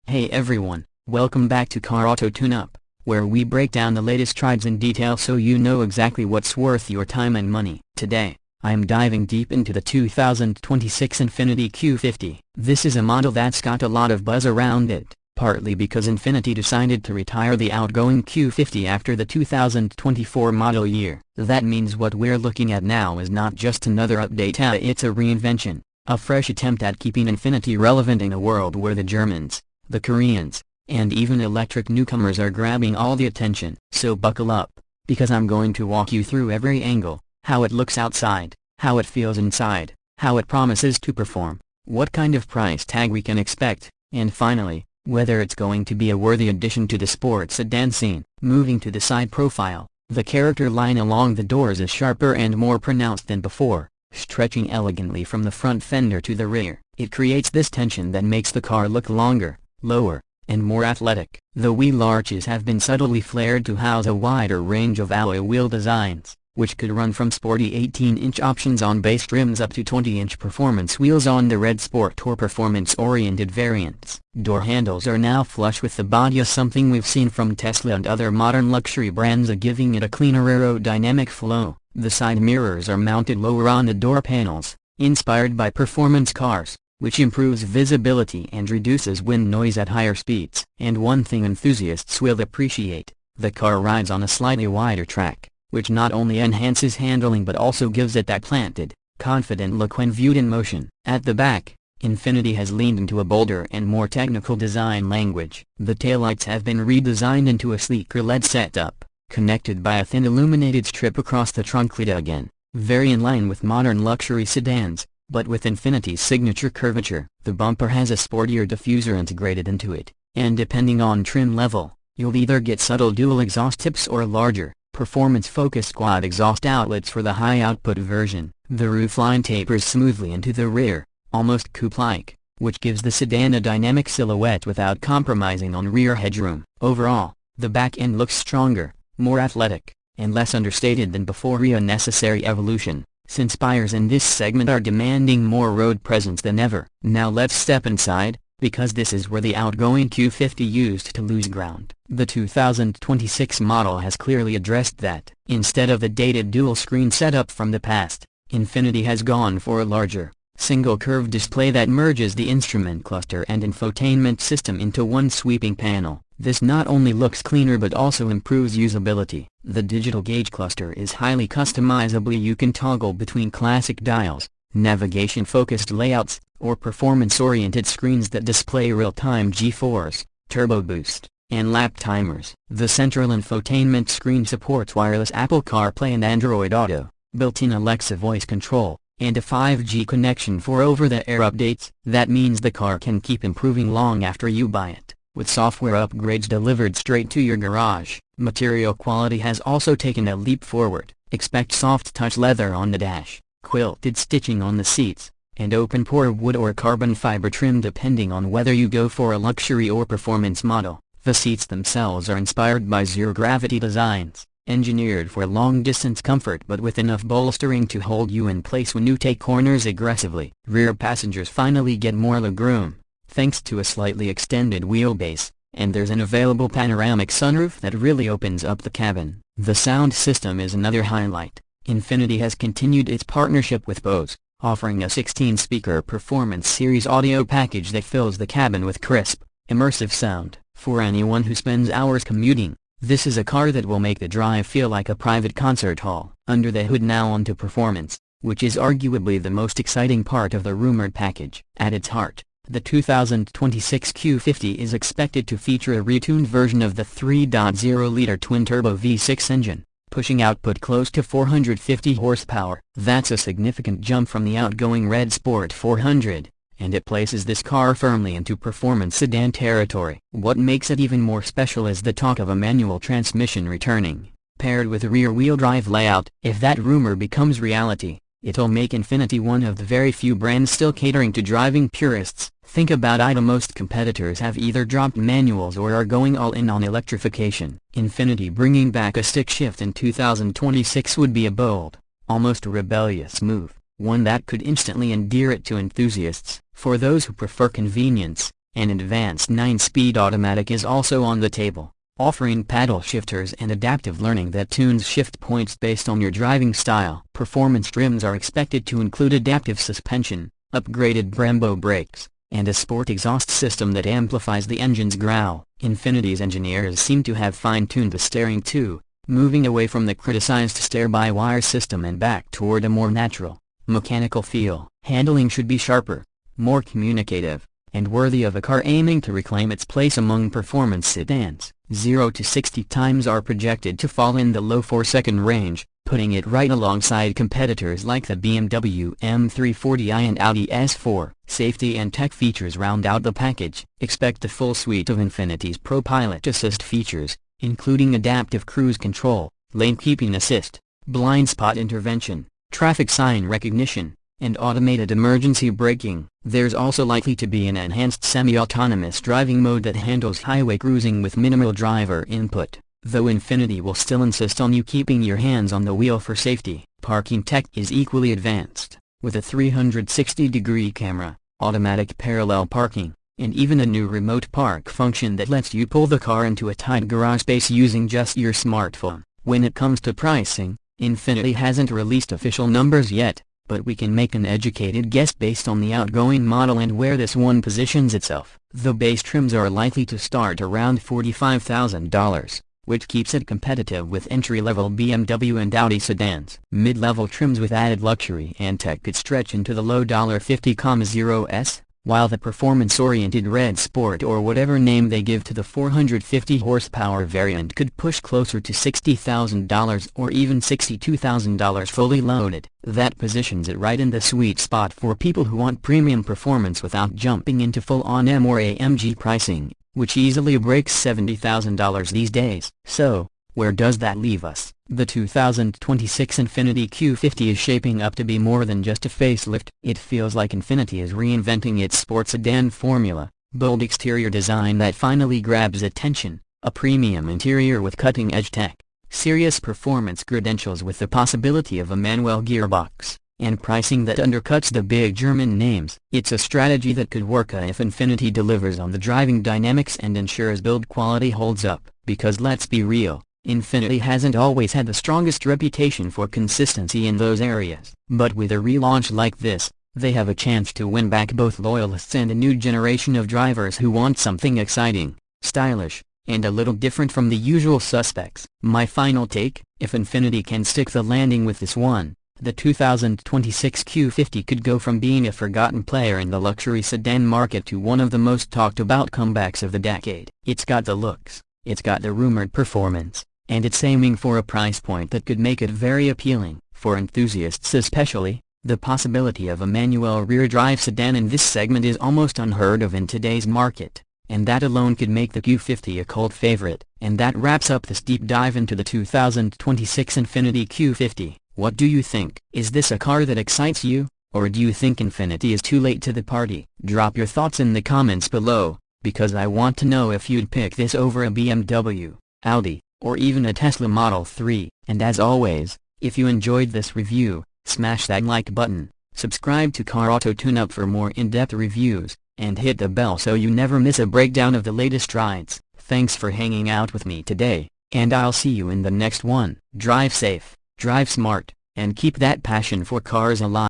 Hey everyone, welcome back to Car Auto Tune-Up, where we break down the latest tribes in detail so you know exactly what's worth your time and money. Today, I am diving deep into the 2026 Infiniti Q50. This is a model that's got a lot of buzz around it, partly because Infiniti decided to retire the outgoing Q50 after the 2024 model year. That means what we're looking at now is not just another update, it's a reinvention, a fresh attempt at keeping Infiniti relevant in a world where the Germans, the Koreans, and even electric newcomers are grabbing all the attention. So buckle up, because I'm going to walk you through every angle, how it looks outside, how it feels inside, how it promises to perform, what kind of price tag we can expect, and finally, whether it's going to be a worthy addition to the sports sedan scene. Moving to the side profile, the character line along the doors is sharper and more pronounced than before, stretching elegantly from the front fender to the rear. It creates this tension that makes the car look longer, lower, and more athletic. The wheel arches have been subtly flared to house a wider range of alloy wheel designs, which could run from sporty 18-inch options on base trims up to 20-inch performance wheels on the Red Sport or performance-oriented variants. Door handles are now flush with the body, something we've seen from Tesla and other modern luxury brands, giving it a cleaner aerodynamic flow. The side mirrors are mounted lower on the door panels, inspired by performance cars, which improves visibility and reduces wind noise at higher speeds. And one thing enthusiasts will appreciate, the car rides on a slightly wider track, which not only enhances handling but also gives it that planted, confident look when viewed in motion. At the back, Infiniti has leaned into a bolder and more technical design language. The taillights have been redesigned into a sleeker LED setup, connected by a thin illuminated strip across the trunk lid, again, very in line with modern luxury sedans, but with Infiniti's signature curvature. The bumper has a sportier diffuser integrated into it, and depending on trim level, you'll either get subtle dual exhaust tips or larger, performance-focused quad exhaust outlets for the high-output version. The roofline tapers smoothly into the rear, almost coupe-like, which gives the sedan a dynamic silhouette without compromising on rear headroom. Overall, the back end looks stronger, more athletic, and less understated than before, a necessary evolution, since buyers in this segment are demanding more road presence than ever. Now let's step inside, because this is where the outgoing Q50 used to lose ground. The 2026 model has clearly addressed that. Instead of the dated dual-screen setup from the past, Infiniti has gone for a larger, single-curved display that merges the instrument cluster and infotainment system into one sweeping panel. This not only looks cleaner but also improves usability. The digital gauge cluster is highly customizable. You can toggle between classic dials, navigation-focused layouts, or performance-oriented screens that display real-time G-force, turbo boost, and lap timers. The central infotainment screen supports wireless Apple CarPlay and Android Auto, built-in Alexa voice control, and a 5G connection for over-the-air updates. That means the car can keep improving long after you buy it, with software upgrades delivered straight to your garage. Material quality has also taken a leap forward. Expect soft touch leather on the dash, quilted stitching on the seats, and open-pore wood or carbon fiber trim depending on whether you go for a luxury or performance model. The seats themselves are inspired by zero-gravity designs, engineered for long-distance comfort but with enough bolstering to hold you in place when you take corners aggressively. Rear passengers finally get more legroom, thanks to a slightly extended wheelbase, and there's an available panoramic sunroof that really opens up the cabin. The sound system is another highlight. Infiniti has continued its partnership with Bose, offering a 16-speaker Performance Series audio package that fills the cabin with crisp, immersive sound. For anyone who spends hours commuting, this is a car that will make the drive feel like a private concert hall. Under the hood, now onto performance, which is arguably the most exciting part of the rumored package. At its heart, the 2026 Q50 is expected to feature a retuned version of the 3.0-liter twin-turbo V6 engine, pushing output close to 450 horsepower. That's a significant jump from the outgoing Red Sport 400, and it places this car firmly into performance sedan territory. What makes it even more special is the talk of a manual transmission returning, paired with a rear-wheel drive layout. If that rumor becomes reality, it'll make Infiniti one of the very few brands still catering to driving purists. Think about it, most competitors have either dropped manuals or are going all in on electrification. Infiniti bringing back a stick shift in 2026 would be a bold, almost rebellious move, one that could instantly endear it to enthusiasts. For those who prefer convenience, An advanced 9-speed automatic is also on the table, offering paddle shifters and adaptive learning that tunes shift points based on your driving style. Performance trims are expected to include adaptive suspension, upgraded Brembo brakes, and a sport exhaust system that amplifies the engine's growl. Infiniti's engineers seem to have fine-tuned the steering too, moving away from the criticized steer-by-wire system and back toward a more natural, mechanical feel. Handling should be sharper, more communicative, and worthy of a car aiming to reclaim its place among performance sedans. 0 to 60 times are projected to fall in the low 4-second range, putting it right alongside competitors like the BMW M340i and Audi S4. Safety and tech features round out the package. Expect a full suite of Infiniti's Pro Pilot Assist features, including adaptive cruise control, lane keeping assist, blind spot intervention, traffic sign recognition, and automated emergency braking. There's also likely to be an enhanced semi-autonomous driving mode that handles highway cruising with minimal driver input, though Infiniti will still insist on you keeping your hands on the wheel for safety. Parking tech is equally advanced, with a 360-degree camera, automatic parallel parking, and even a new remote park function that lets you pull the car into a tight garage space using just your smartphone. When it comes to pricing, Infiniti hasn't released official numbers yet, but we can make an educated guess based on the outgoing model and where this one positions itself. The base trims are likely to start around $45,000, which keeps it competitive with entry-level BMW and Audi sedans. Mid-level trims with added luxury and tech could stretch into the low $50,000s, while the performance-oriented Red Sport or whatever name they give to the 450 horsepower variant could push closer to $60,000 or even $62,000 fully loaded. That positions it right in the sweet spot for people who want premium performance without jumping into full-on M or AMG pricing, which easily breaks $70,000 these days. So, where does that leave us? The 2026 Infiniti Q50 is shaping up to be more than just a facelift. It feels like Infiniti is reinventing its sports sedan formula: bold exterior design that finally grabs attention, a premium interior with cutting-edge tech, serious performance credentials with the possibility of a manual gearbox, and pricing that undercuts the big German names. It's a strategy that could work if Infiniti delivers on the driving dynamics and ensures build quality holds up. Because let's be real, Infiniti hasn't always had the strongest reputation for consistency in those areas. But with a relaunch like this, they have a chance to win back both loyalists and a new generation of drivers who want something exciting, stylish, and a little different from the usual suspects. My final take: if Infiniti can stick the landing with this one, the 2026 Q50 could go from being a forgotten player in the luxury sedan market to one of the most talked about comebacks of the decade. It's got the looks, it's got the rumored performance, and it's aiming for a price point that could make it very appealing. For enthusiasts especially, the possibility of a manual rear-drive sedan in this segment is almost unheard of in today's market, and that alone could make the Q50 a cult favorite. And that wraps up this deep dive into the 2026 Infiniti Q50. What do you think? Is this a car that excites you, or do you think Infiniti is too late to the party? Drop your thoughts in the comments below, because I want to know if you'd pick this over a BMW, Audi, or even a Tesla Model 3. And as always, if you enjoyed this review, smash that like button, subscribe to Car Auto Tune-Up for more in-depth reviews, and hit the bell so you never miss a breakdown of the latest rides. Thanks for hanging out with me today, and I'll see you in the next one. Drive safe, drive smart, and keep that passion for cars alive.